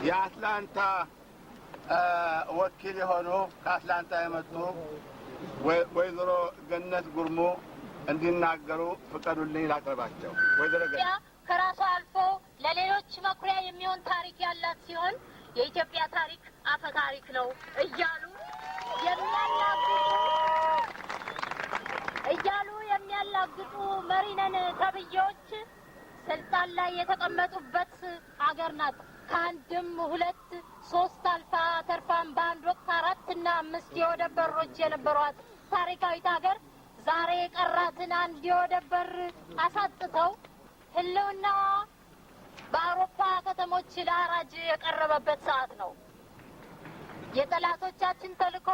የአትላንታ ወኪል የሆኑ ከአትላንታ የመጡ ወይዘሮ ገነት ጉርሙ እንዲናገሩ ፍቀዱልኝ ላቅርባቸው። ወይዘሮ ገነት ከራሷ አልፎ ለሌሎች መኩሪያ የሚሆን ታሪክ ያላት ሲሆን የኢትዮጵያ ታሪክ አፈ ታሪክ ነው የሚያላግጡ መሪነን ተብዬዎች ስልጣን ላይ የተቀመጡበት ሀገር ናት። ከአንድም 2 3 አልፋ ተርፋም በአንድ ወቅት 4 እና 5 የወደብ በሮች የነበሯት ታሪካዊት ሀገር ዛሬ የቀራትን አንድ የወደብ በር አሳጥተው ህልውናዋ በአውሮፓ ከተሞች ለሐራጅ የቀረበበት ሰዓት ነው። የጠላቶቻችን ተልዕኮ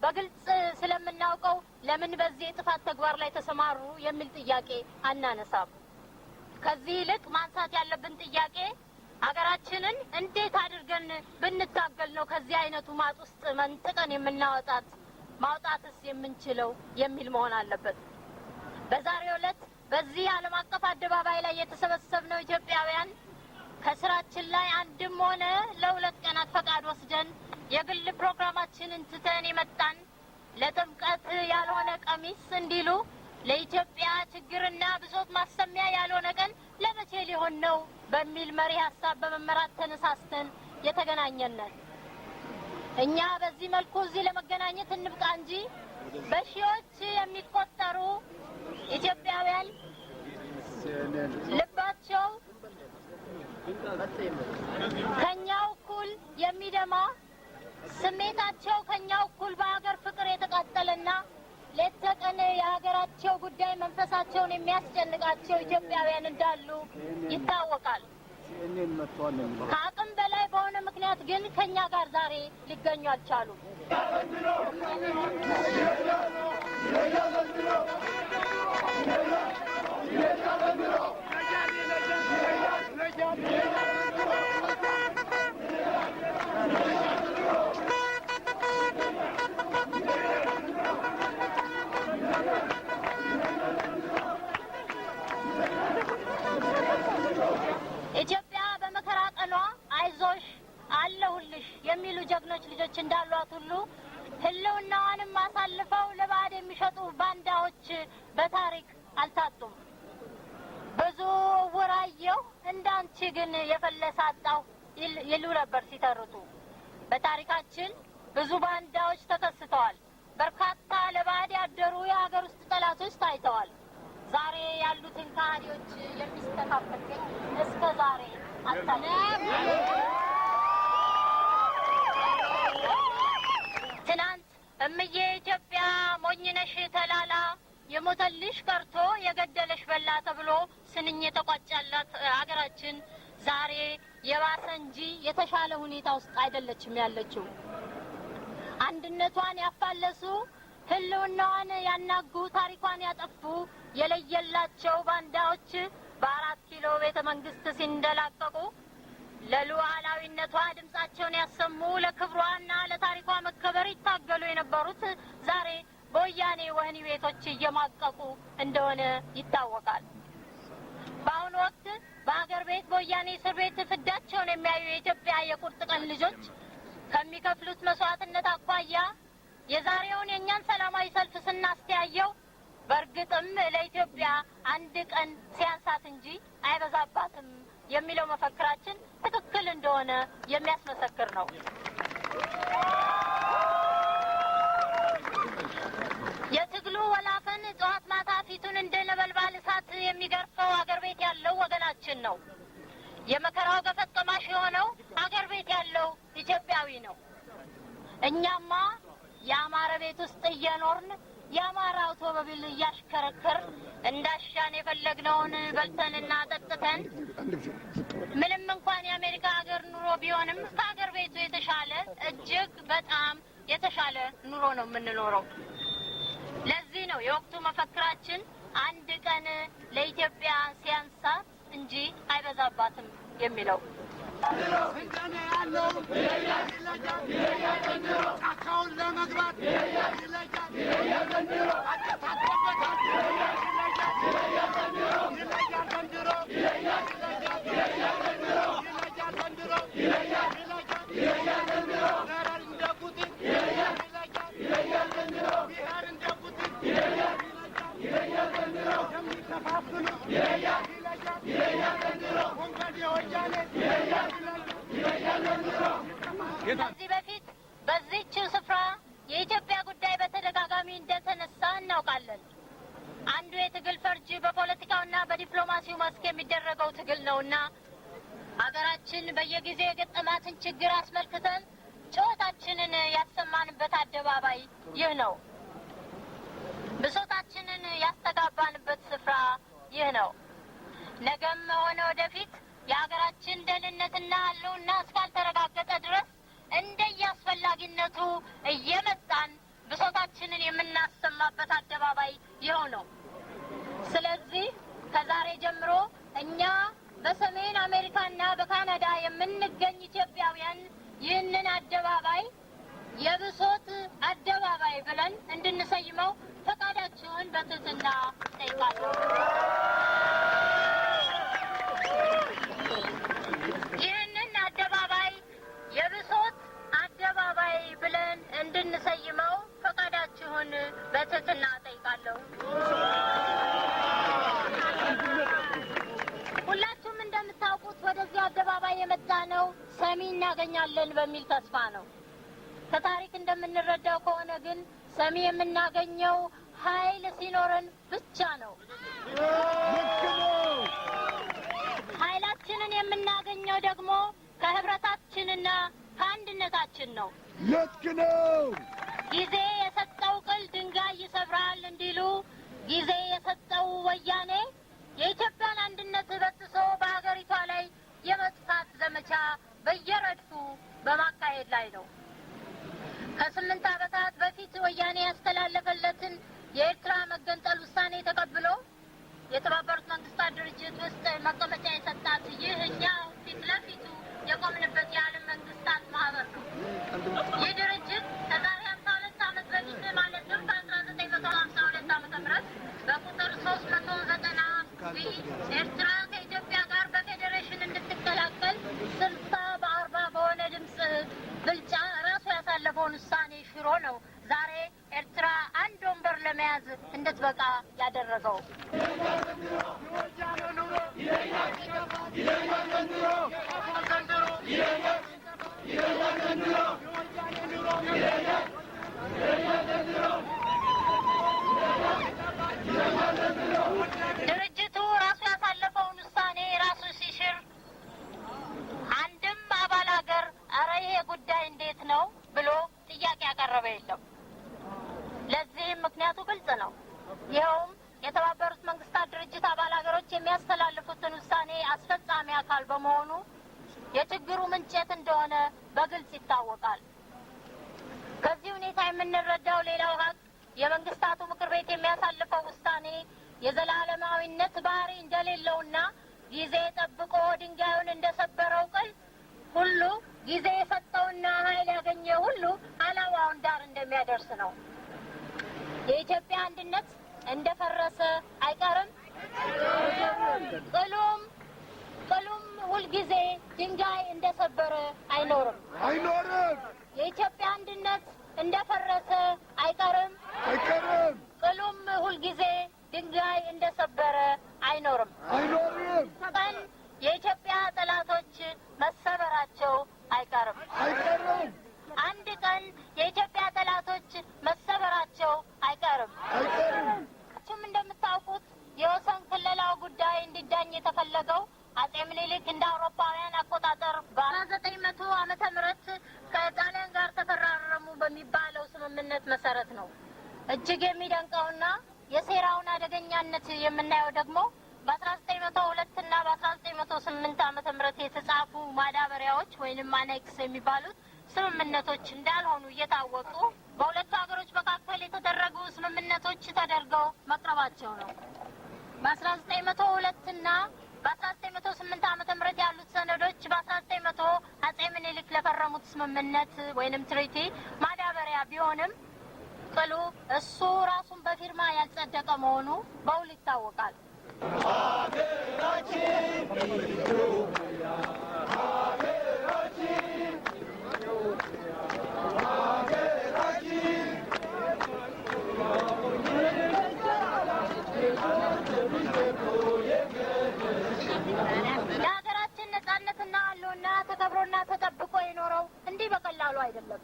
በግልጽ ስለምናውቀው ለምን በዚህ የጥፋት ተግባር ላይ ተሰማሩ የሚል ጥያቄ አናነሳም። ከዚህ ይልቅ ማንሳት ያለብን ጥያቄ ሀገራችንን እንዴት አድርገን ብንታገል ነው ከዚህ አይነቱ ማጥ ውስጥ መንጥቀን ማውጣትስ የምንችለው የሚል መሆን አለበት። በዛሬው ዕለት በዚህ ዓለም አቀፍ አደባባይ ላይ የተሰበሰብነው ኢትዮጵያውያን ከስራችን ላይ አንድም ሆነ ለ2 ቀናት ፈቃድ ወስደን የግል ፕሮግራማችንን ትተን የመጣን ለጥምቀት ያልሆነ ቀሚስ እንዲሉ ለኢትዮጵያ ችግርና ብሶት ማሰሚያ ያልሆነ ቀን ለመቼ ሊሆን ነው በሚል መሪ ሀሳብ በመመራት ተነሳስተን የተገናኘነን። እኛ በዚህ መልኩ እዚህ ለመገናኘት እንብቃ እንጂ በሺዎች የሚቆጠሩ ኢትዮጵያውያን ልባቸው ከኛው እኩል የሚደማ ስሜታቸው ከኛው እኩል በሀገር ፍቅር የተቃጠለና ሌት ተቀን የሀገራቸው ጉዳይ መንፈሳቸውን የሚያስጨንቃቸው ኢትዮጵያውያን እንዳሉ ይታወቃል። ከአቅም በላይ በሆነ ምክንያት ግን ከኛ ጋር ዛሬ ሊገኙ አልቻሉም። ኢትዮጵያ በመከራ ቀኗ አይዞሽ አለሁልሽ የሚሉ ጀግኖች ልጆች እንዳሏት ሁሉ ህልውናዋንም አሳልፈው ለባዕድ የሚሸጡ ባንዳዎች በታሪክ አልታጡም። ብዙ ወራየው እንዳንቺ ግን የፈለሰ አጣሁ ይሉ ነበር ሲተርቱ። በታሪካችን ብዙ ባንዳዎች ተከስተዋል። በርካታ ለባዕድ ያደሩ የሀገር ውስጥ ጠላቶች ታይተዋል። ዛሬ ያሉትን ካህዲዎች የሚስተካከል ግን እስከ ዛሬ አልታየም። ትናንት እምዬ ኢትዮጵያ ሞኝነሽ ተላላ የሞተልሽ ቀርቶ የገደለሽ በላ ተብሎ ስንኝ የተቋጫላት ሀገራችን ዛሬ የባሰ እንጂ የተሻለ ሁኔታ ውስጥ አይደለችም ያለችው። አንድነቷን ያፋለሱ፣ ህልውናዋን ያናጉ፣ ታሪኳን ያጠፉ የለየላቸው ባንዳዎች በ4 ኪሎ ቤተ መንግስት ሲንደላቀቁ ለሉዓላዊነቷ ድምጻቸውን ያሰሙ፣ ለክብሯና ለታሪኳ መከበር ይታገሉ የነበሩት ዛሬ በወያኔ ወህኒ ቤቶች እየማቀቁ እንደሆነ ይታወቃል። በአሁኑ ወቅት በሀገር ቤት በወያኔ እስር ቤት ፍዳቸውን የሚያዩ የኢትዮጵያ የቁርጥ ቀን ልጆች ከሚከፍሉት መስዋዕትነት አኳያ የዛሬውን የእኛን ሰላማዊ ሰልፍ ስናስተያየው በእርግጥም ለኢትዮጵያ አንድ ቀን ሲያንሳት እንጂ አይበዛባትም የሚለው መፈክራችን ትክክል እንደሆነ የሚያስመሰክር ነው። የትግሉ ወላፈን ጠዋት ማታ ፊቱን እንደ ነበልባል እሳት የሚገርፈው አገር ቤት ያለው ወገናችን ነው። የመከራው ገፈት ቀማሽ የሆነው አገር ቤት ያለው ኢትዮጵያዊ ነው። እኛማ የአማረ ቤት ውስጥ እየኖርን የአማራ አውቶሞቢል እያሽከረከር እንዳሻን የፈለግነውን በልተንና ጠጥተን ምንም እንኳን የአሜሪካ ሀገር ኑሮ ቢሆንም ከሀገር ቤቱ የተሻለ እጅግ በጣም የተሻለ ኑሮ ነው የምንኖረው። ለዚህ ነው የወቅቱ መፈክራችን አንድ ቀን ለኢትዮጵያ ሲያንሳት እንጂ አይበዛባትም የሚለው። ስልጣኔ ያለው ጫካውን ለመግባት ይለያል ዘንድሮ እናውቃለን። አንዱ የትግል ፈርጅ በፖለቲካውና በዲፕሎማሲው መስክ የሚደረገው ትግል ነውና ሀገራችን በየጊዜው የገጠማትን ችግር አስመልክተን ጩኸታችንን ያሰማንበት አደባባይ ይህ ነው። ብሶታችንን ያስተጋባንበት ስፍራ ይህ ነው። ነገም ሆነ ወደፊት የሀገራችን ደህንነትና ሕልውና እስካልተረጋገጠ ድረስ እንደየአስፈላጊነቱ እየመጣን ብሶታችንን የምናሰማበት አደባባይ ይኸው ነው። ስለዚህ ከዛሬ ጀምሮ እኛ በሰሜን አሜሪካና በካናዳ የምንገኝ ኢትዮጵያውያን ይህንን አደባባይ የብሶት አደባባይ ብለን እንድንሰይመው ፈቃዳችሁን በትህትና ጠይቃለሁ። ይህንን አደባባይ የብሶት አደባባይ ብለን እንድንሰይመው ፈቃዳችሁን በትህትና ጠይቃለሁ። ሁላችሁም እንደምታውቁት ወደዚህ አደባባይ የመጣ ነው ሰሚ እናገኛለን በሚል ተስፋ ነው። ከታሪክ እንደምንረዳው ከሆነ ግን ሰሚ የምናገኘው ኃይል ሲኖረን ብቻ ነው። ኃይላችንን የምናገኘው ደግሞ ከህብረታችንና ከአንድነታችን ነው። ልክ ነው። ጊዜ የሰጠው ቅል ድንጋይ ይሰብራል እንዲሉ ጊዜ የሰጠው ወያኔ የኢትዮጵያን አንድነት በጥሶ በሀገሪቷ ላይ የመጥፋት ዘመቻ በየረድፉ በማካሄድ ላይ ነው። ከ8 ዓመታት በፊት ወያኔ ያስተላለፈለትን የኤርትራ መገንጠል ውሳኔ ተቀብሎ የተባበሩት መንግስታት ድርጅት ውስጥ መቀመጫ የሰጣት ይህ እኛ ፊት ለፊቱ የቆምንበት የዓለም መንግስታት ማህበር ነው። ይህ ድርጅት ከዛሬ 52 ዓመት በፊት ማለትም በ1952 ዓመተ ምህረት በቁጥር 390 ኤርትራ ከኢትዮጵያ ጋር በፌዴሬሽን እንድትቀላቀል 60-40 በሆነ ድምፅ ብልጫ ራሱ ያሳለፈውን ውሳኔ ሽሮ ነው ዛሬ ኤርትራ አንድ ወንበር ለመያዝ እንድትበቃ ያደረገው። ድርጅቱ ራሱ ያሳለፈውን ውሳኔ ራሱ ሲሽር አንድም አባል ሀገር አረ ይሄ ጉዳይ እንዴት ነው ብሎ ጥያቄ ያቀረበ የለም። ለዚህም ምክንያቱ ግልጽ ነው። ይኸውም የተባበሩት መንግስታት ድርጅት አባል ሀገሮች የሚያስተላልፉትን ውሳኔ አስፈጻሚ አካል በመሆኑ የችግሩ ምንጭት እንደሆነ በግልጽ ይታወቃል። ከዚህ ሁኔታ የምንረዳው ሌላው ሀቅ የመንግስታቱ ምክር ቤት የሚያሳልፈው ውሳኔ የዘላለማዊነት ባህሪ እንደሌለውና ጊዜ ጠብቆ ድንጋዩን እንደሰበረው ቅል ሁሉ ጊዜ የሰጠውና ኃይል ያገኘ ሁሉ ዓላማውን ዳር እንደሚያደርስ ነው። የኢትዮጵያ አንድነት እንደፈረሰ አይቀርም። ቅሉም ሁልጊዜ ድንጋይ እንደሰበረ አይኖርም። የኢትዮጵያ አንድነት እንደፈረሰ አይቀርም። ቅሉም ሁልጊዜ ድንጋይ እንደሰበረ አይኖርም። ቀን የኢትዮጵያ ጠላቶች መሰበራቸው አይቀርም። አንድ ቀን የኢትዮጵያ ጠላቶች መሰበራቸው አይቀርም። ሁላችሁም እንደምታውቁት የወሰን ክልላው ጉዳይ እንዲዳኝ የተፈለገው አጼ ምኒልክ እንደ አውሮፓውያን አቆጣጠር በ1900 ዓመተ ምህረት ከጣሊያን ጋር ተፈራረሙ በሚባለው ስምምነት መሰረት ነው። እጅግ የሚደንቀውና የሴራውን አደገኛነት የምናየው ደግሞ በ1902 እና በ1908 ዓመተ ምህረት የተጻፉ ማዳበሪያዎች ወይንም አኔክስ የሚባሉት ስምምነቶች እንዳልሆኑ እየታወቁ በሁለቱ ሀገሮች መካከል የተደረጉ ስምምነቶች ተደርገው መቅረባቸው ነው። በ1902 እና በ1908 ዓመተ ምህረት ያሉት ሰነዶች በ1900 አጼ ምኒልክ ለፈረሙት ስምምነት ወይንም ትሪቲ ማዳበሪያ ቢሆንም ቅሉ እሱ ራሱን በፊርማ ያልጸደቀ መሆኑ በውል ይታወቃል። የሀገራችን ነጻነትና ሕልውና ተከብሮና ተጠብቆ የኖረው እንዲህ በቀላሉ አይደለም።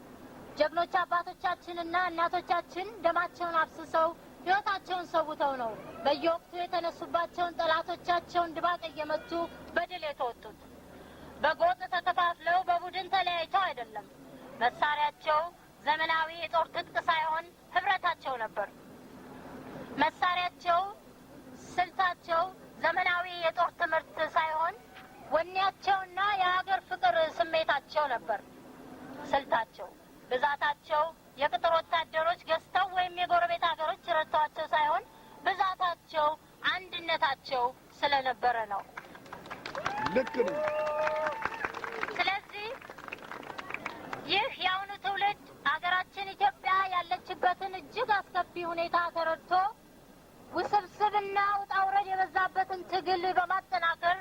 ጀግኖች አባቶቻችንና እናቶቻችን ደማቸውን አፍስሰው ሕይወታቸውን ሰውተው ነው በየወቅቱ የተነሱባቸውን ጠላቶቻቸውን ድባቅ እየመቱ በድል የተወጡት። በጎጥ ተከፋፍለው በቡድን ተለያይተው አይደለም። መሳሪያቸው ዘመናዊ የጦር ትጥቅ ሳይሆን ህብረታቸው ነበር። መሳሪያቸው፣ ስልታቸው ዘመናዊ የጦር ትምህርት ሳይሆን ወኔያቸውና የሀገር ፍቅር ስሜታቸው ነበር። ስልታቸው፣ ብዛታቸው የቅጥር ወታደሮች ገዝተው ወይም የጎረቤት ሀገሮች ረድተዋቸው ሳይሆን ብዛታቸው፣ አንድነታቸው ስለነበረ ነው። ልክ ነው። ስለዚህ ይህ የአሁኑ ትውልድ ሀገራችን ኢትዮጵያ ያለችበትን እጅግ አስከፊ ሁኔታ ተረድቶ ውስብስብና ውጣ ውረድ የበዛበትን ትግል በማጠናከር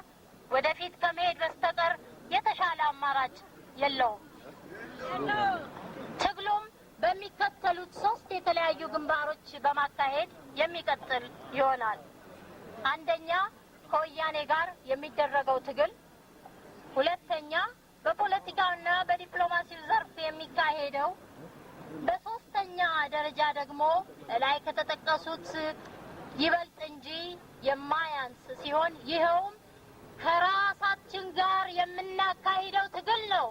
ወደፊት ከመሄድ በስተቀር የተሻለ አማራጭ የለውም። ትግሉም በሚከተሉት 3 የተለያዩ ግንባሮች በማካሄድ የሚቀጥል ይሆናል። አንደኛ፣ ከወያኔ ጋር የሚደረገው ትግል። ሁለተኛ፣ በፖለቲካውና በዲፕሎማሲው ዘርፍ የሚካሄደው። በሶስተኛ ደረጃ ደግሞ ላይ ከተጠቀሱት ይበልጥ እንጂ የማያንስ ሲሆን ይኸውም ከራሳችን ጋር የምናካሂደው ትግል ነው።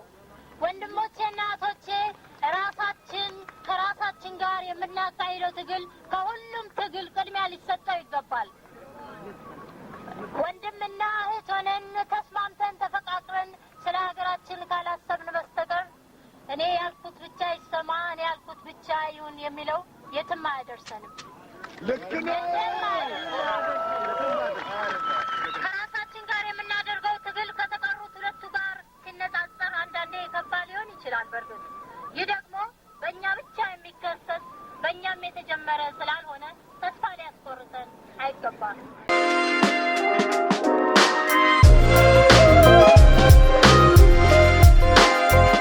ወንድሞቼና እህቶቼ፣ ከራሳችን ጋር የምናካሂደው ትግል ከሁሉም ትግል ቅድሚያ ሊሰጠው ይገባል። ወንድምና እህት ሆነን ተስማምተን ተፈቃቅረን ስለ ሀገራችን ካላሰብን በስተቀር እኔ ያልኩት ብቻ ይሰማ፣ እኔ ያልኩት ብቻ ይሁን የሚለው የትም አያደርሰንም። ልክ ነው። ከራሳችን ጋር የምናደርገው ትግል ከተቀሩት ሁለቱ ጋር ሲነጻጸር አንዳንዴ የከፋ ሊሆን ይችላል። በእርግጥ ይህ ደግሞ በእኛ ብቻ የሚከሰት በእኛም የተጀመረ ስላልሆነ ተስፋ ሊያስቆርጠን አይገባም።